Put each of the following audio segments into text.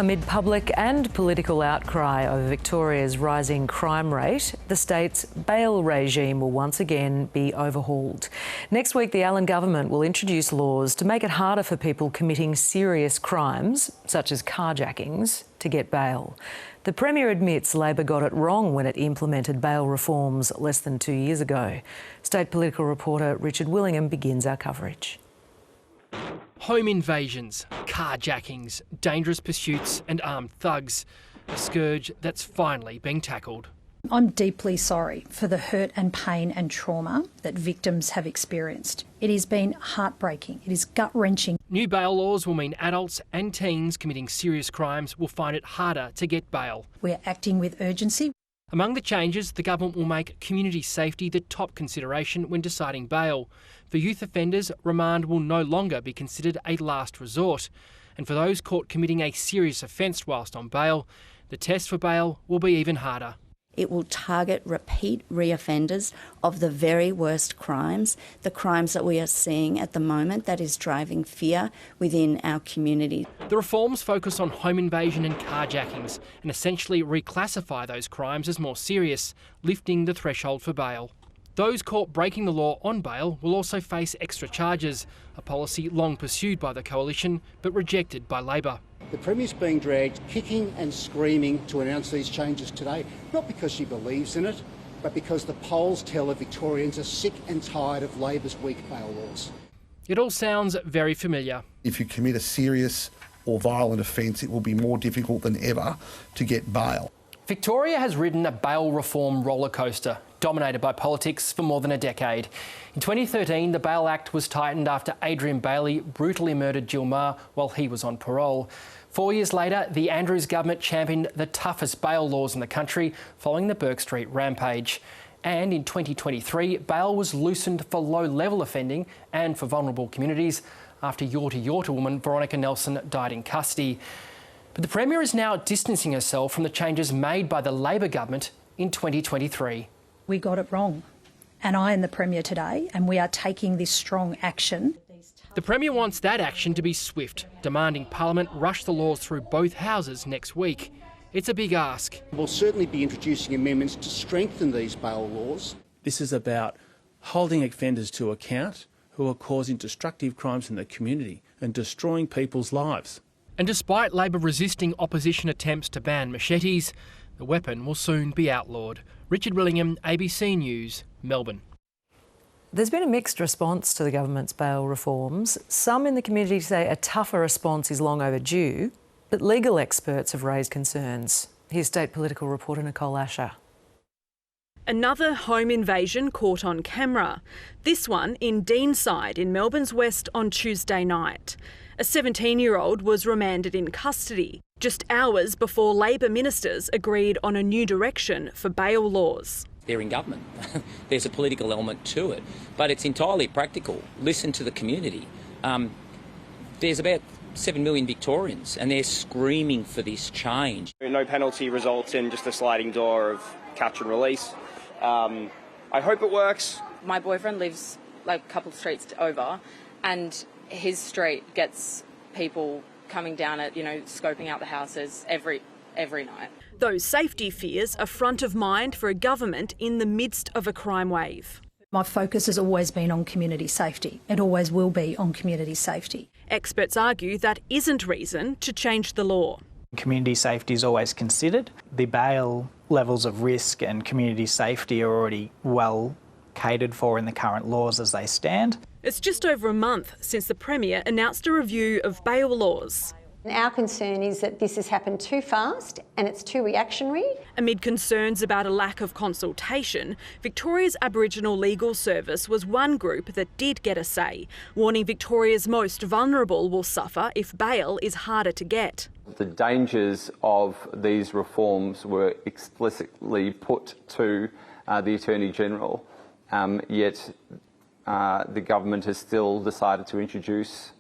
Amid public and political outcry over Victoria's rising crime rate, the state's bail regime will once again be overhauled. Next week, the Allan government will introduce laws to make it harder for people committing serious crimes, such as carjackings, to get bail. The Premier admits Labor got it wrong when it implemented bail reforms less than 2 years ago. State political reporter Richard Willingham begins our coverage. Home invasions, carjackings, dangerous pursuits and armed thugs. A scourge that's finally being tackled. I'm deeply sorry for the hurt and pain and trauma that victims have experienced. It has been heartbreaking. It is gut-wrenching. New bail laws will mean adults and teens committing serious crimes will find it harder to get bail. We're acting with urgency. Among the changes, the government will make community safety the top consideration when deciding bail. For youth offenders, remand will no longer be considered a last resort. And for those caught committing a serious offence whilst on bail, the test for bail will be even harder. It will target repeat reoffenders of the very worst crimes, the crimes that we are seeing at the moment that is driving fear within our community. The reforms focus on home invasion and carjackings and essentially reclassify those crimes as more serious, lifting the threshold for bail. Those caught breaking the law on bail will also face extra charges, a policy long pursued by the Coalition but rejected by Labor. The Premier's being dragged kicking and screaming to announce these changes today, not because she believes in it, but because the polls tell her Victorians are sick and tired of Labor's weak bail laws. It all sounds very familiar. If you commit a serious or violent offence, it will be more difficult than ever to get bail. Victoria has ridden a bail reform roller coaster, dominated by politics for more than a decade. In 2013, the Bail Act was tightened after Adrian Bailey brutally murdered Jill Meagher while he was on parole. 4 years later, the Andrews government championed the toughest bail laws in the country following the Burke Street rampage. And in 2023, bail was loosened for low-level offending and for vulnerable communities after Yorta woman Veronica Nelson died in custody. But the Premier is now distancing herself from the changes made by the Labor government in 2023. We got it wrong. And I am the Premier today, and we are taking this strong action. The Premier wants that action to be swift, demanding Parliament rush the laws through both houses next week. It's a big ask. We'll certainly be introducing amendments to strengthen these bail laws. This is about holding offenders to account who are causing destructive crimes in the community and destroying people's lives. And despite Labor resisting opposition attempts to ban machetes, the weapon will soon be outlawed. Richard Willingham, ABC News, Melbourne. There's been a mixed response to the government's bail reforms. Some in the community say a tougher response is long overdue, but legal experts have raised concerns. Here's state political reporter Nicole. Another home invasion caught on camera. This one in Deanside in Melbourne's west on Tuesday night. A 17-year-old was remanded in custody just hours before Labor ministers agreed on a new direction for bail laws. They're in government. There's a political element to it, but it's entirely practical. Listen to the community. There's about 7 million Victorians and they're screaming for this change. No penalty results in just a sliding door of catch and release. I hope it works. My boyfriend lives like a couple of streets over, and his street gets people coming down it, scoping out the houses every night. Those safety fears are front of mind for a government in the midst of a crime wave. My focus has always been on community safety. It always will be on community safety. Experts argue that isn't reason to change the law. Community safety is always considered. The bail levels of risk and community safety are already well catered for in the current laws as they stand. It's just over a month since the Premier announced a review of bail laws. Our concern is that this has happened too fast and it's too reactionary. Amid concerns about a lack of consultation, Victoria's Aboriginal Legal Service was one group that did get a say, warning Victoria's most vulnerable will suffer if bail is harder to get. The dangers of these reforms were explicitly put to the Attorney-General, yet the government has still decided to introduce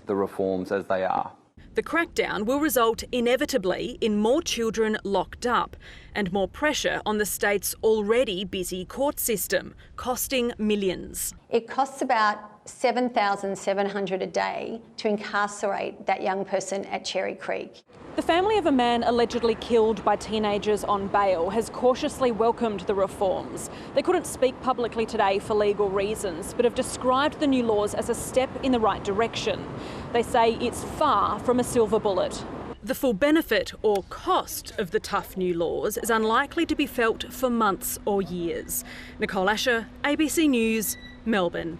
the reforms as they are. The crackdown will result inevitably in more children locked up and more pressure on the state's already busy court system, costing millions. It costs about $7,700 a day to incarcerate that young person at Cherry Creek. The family of a man allegedly killed by teenagers on bail has cautiously welcomed the reforms. They couldn't speak publicly today for legal reasons, but have described the new laws as a step in the right direction. They say it's far from a silver bullet. The full benefit or cost of the tough new laws is unlikely to be felt for months or years. Nicole, ABC News, Melbourne.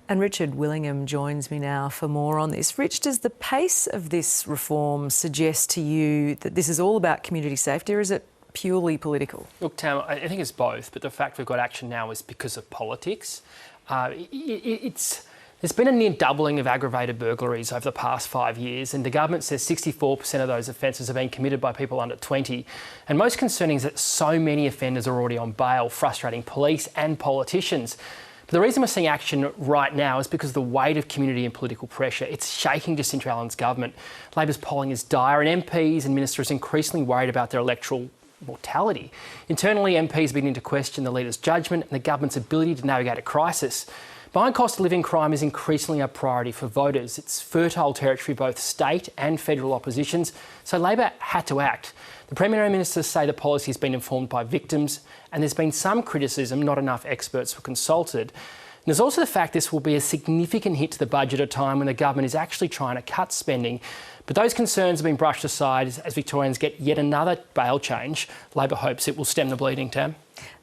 And Richard Willingham joins me now for more on this. Rich, does the pace of this reform suggest to you that this is all about community safety, or is it purely political? Look, Tam, I think it's both, but the fact we've got action now is because of politics. There's been a near doubling of aggravated burglaries over the past 5 years, and the government says 64% of those offences have been committed by people under 20. And most concerning is that so many offenders are already on bail, frustrating police and politicians. But the reason we're seeing action right now is because of the weight of community and political pressure. It's shaking Jacinta Allen's government. Labor's polling is dire, and MPs and ministers are increasingly worried about their electoral mortality. Internally, MPs are beginning to question the leader's judgment and the government's ability to navigate a crisis. Buying cost of living crime is increasingly a priority for voters. It's fertile territory for both state and federal oppositions, so Labor had to act. The Premier and Ministers say the policy has been informed by victims, and there's been some criticism not enough experts were consulted. And there's also the fact this will be a significant hit to the budget at a time when the government is actually trying to cut spending. But those concerns have been brushed aside as Victorians get yet another bail change. Labor hopes it will stem the bleeding, Tam.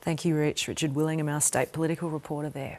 Thank you, Rich. Richard Willingham, our state political reporter there.